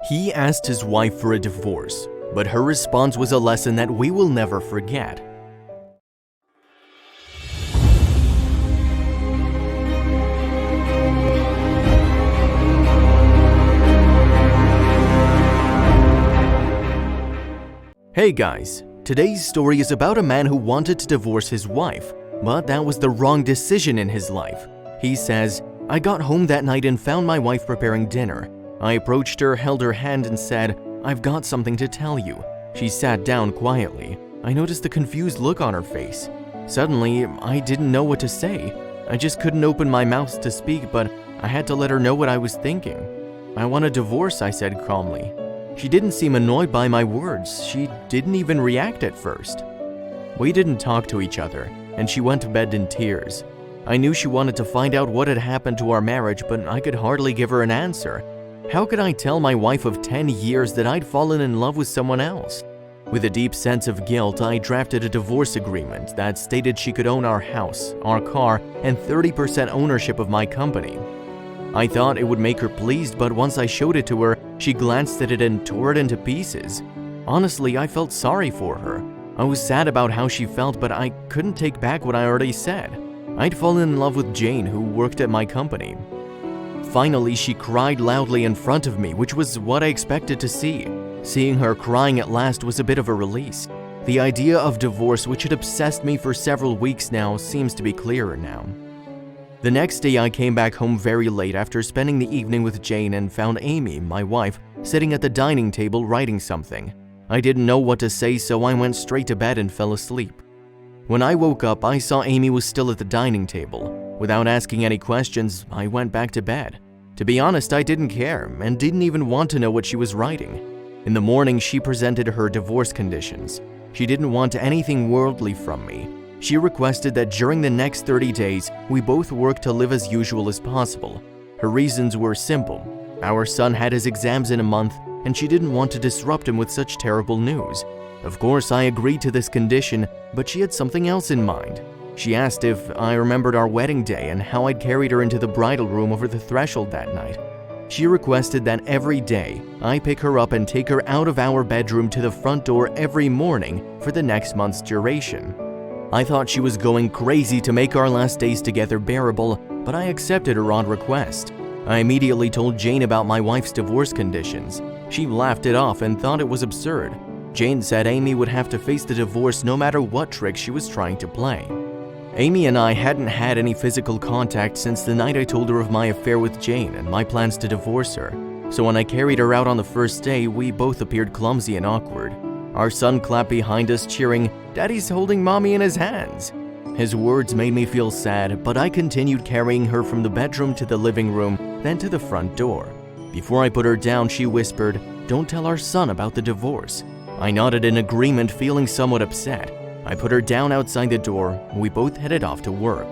He asked his wife for a divorce, but her response was a lesson that we will never forget. Hey guys, today's story is about a man who wanted to divorce his wife, but that was the wrong decision in his life. He says, "I got home that night and found my wife preparing dinner. I approached her, held her hand and said, 'I've got something to tell you.' She sat down quietly. I noticed the confused look on her face. Suddenly, I didn't know what to say. I just couldn't open my mouth to speak, but I had to let her know what I was thinking. 'I want a divorce,' I said calmly. She didn't seem annoyed by my words. She didn't even react at first. We didn't talk to each other, and she went to bed in tears. I knew she wanted to find out what had happened to our marriage, but I could hardly give her an answer. How could I tell my wife of 10 years that I'd fallen in love with someone else? With a deep sense of guilt, I drafted a divorce agreement that stated she could own our house, our car, and 30% ownership of my company. I thought it would make her pleased, but once I showed it to her, she glanced at it and tore it into pieces. Honestly, I felt sorry for her. I was sad about how she felt, but I couldn't take back what I already said. I'd fallen in love with Jane, who worked at my company. Finally, she cried loudly in front of me, which was what I expected to see. Seeing her crying at last was a bit of a release. The idea of divorce, which had obsessed me for several weeks now, seems to be clearer now. The next day, I came back home very late after spending the evening with Jane and found Amy, my wife, sitting at the dining table writing something. I didn't know what to say, so I went straight to bed and fell asleep. When I woke up, I saw Amy was still at the dining table. Without asking any questions, I went back to bed. To be honest, I didn't care and didn't even want to know what she was writing. In the morning, she presented her divorce conditions. She didn't want anything worldly from me. She requested that during the next 30 days, we both work to live as usual as possible. Her reasons were simple. Our son had his exams in a month, and she didn't want to disrupt him with such terrible news. Of course, I agreed to this condition, but she had something else in mind. She asked if I remembered our wedding day and how I'd carried her into the bridal room over the threshold that night. She requested that every day, I pick her up and take her out of our bedroom to the front door every morning for the next month's duration. I thought she was going crazy to make our last days together bearable, but I accepted her odd request. I immediately told Jane about my wife's divorce conditions. She laughed it off and thought it was absurd. Jane said Amy would have to face the divorce no matter what trick she was trying to play. Amy and I hadn't had any physical contact since the night I told her of my affair with Jane and my plans to divorce her. So when I carried her out on the first day, we both appeared clumsy and awkward. Our son clapped behind us, cheering, "Daddy's holding mommy in his hands." His words made me feel sad, but I continued carrying her from the bedroom to the living room, then to the front door. Before I put her down, she whispered, "Don't tell our son about the divorce." I nodded in agreement, feeling somewhat upset. I put her down outside the door, and we both headed off to work.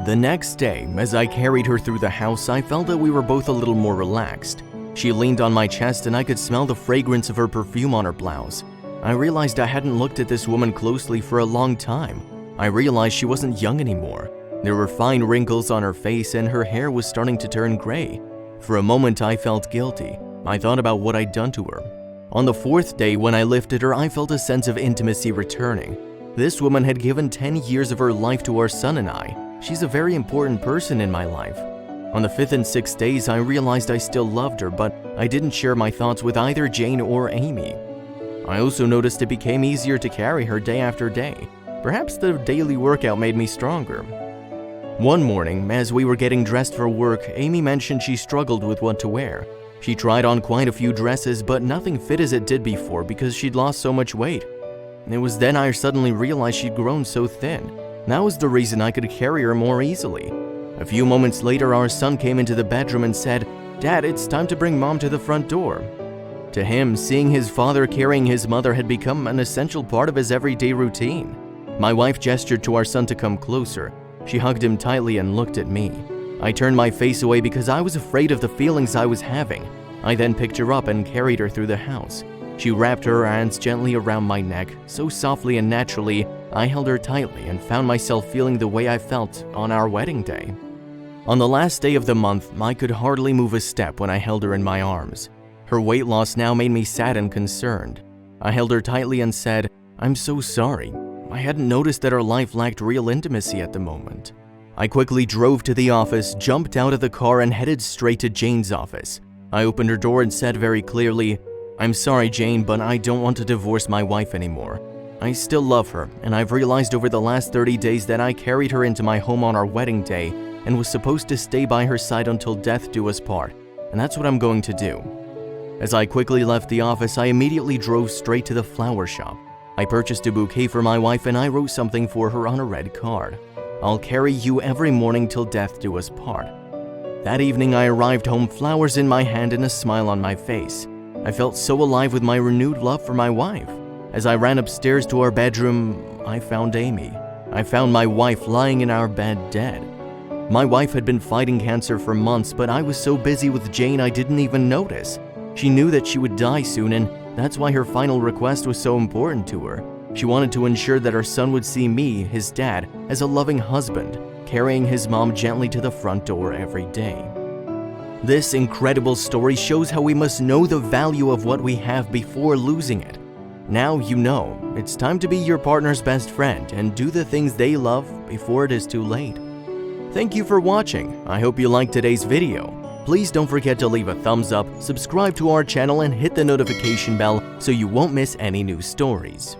The next day, as I carried her through the house, I felt that we were both a little more relaxed. She leaned on my chest and I could smell the fragrance of her perfume on her blouse. I realized I hadn't looked at this woman closely for a long time. I realized she wasn't young anymore. There were fine wrinkles on her face and her hair was starting to turn gray. For a moment, I felt guilty. I thought about what I'd done to her. On the fourth day, when I lifted her, I felt a sense of intimacy returning. This woman had given 10 years of her life to our son and I. She's a very important person in my life. On the 5th and 6th days, I realized I still loved her, but I didn't share my thoughts with either Jane or Amy. I also noticed it became easier to carry her day after day. Perhaps the daily workout made me stronger. One morning, as we were getting dressed for work, Amy mentioned she struggled with what to wear. She tried on quite a few dresses, but nothing fit as it did before because she'd lost so much weight. It was then I suddenly realized she'd grown so thin. That was the reason I could carry her more easily. A few moments later, our son came into the bedroom and said, "Dad, it's time to bring Mom to the front door." To him, seeing his father carrying his mother had become an essential part of his everyday routine. My wife gestured to our son to come closer. She hugged him tightly and looked at me. I turned my face away because I was afraid of the feelings I was having. I then picked her up and carried her through the house. She wrapped her hands gently around my neck, so softly and naturally, I held her tightly and found myself feeling the way I felt on our wedding day. On the last day of the month, I could hardly move a step when I held her in my arms. Her weight loss now made me sad and concerned. I held her tightly and said, "I'm so sorry. I hadn't noticed that our life lacked real intimacy at the moment." I quickly drove to the office, jumped out of the car, and headed straight to Jane's office. I opened her door and said very clearly, "I'm sorry, Jane, but I don't want to divorce my wife anymore. I still love her, and I've realized over the last 30 days that I carried her into my home on our wedding day and was supposed to stay by her side until death do us part, and that's what I'm going to do." As I quickly left the office, I immediately drove straight to the flower shop. I purchased a bouquet for my wife and I wrote something for her on a red card. "I'll carry you every morning till death do us part." That evening, I arrived home, flowers in my hand and a smile on my face. I felt so alive with my renewed love for my wife. As I ran upstairs to our bedroom, I found Amy. I found my wife lying in our bed dead. My wife had been fighting cancer for months, but I was so busy with Jane I didn't even notice. She knew that she would die soon, and that's why her final request was so important to her. She wanted to ensure that her son would see me, his dad, as a loving husband, carrying his mom gently to the front door every day. This incredible story shows how we must know the value of what we have before losing it. Now you know, it's time to be your partner's best friend and do the things they love before it is too late. Thank you for watching. I hope you liked today's video. Please don't forget to leave a thumbs up, subscribe to our channel, and hit the notification bell so you won't miss any new stories.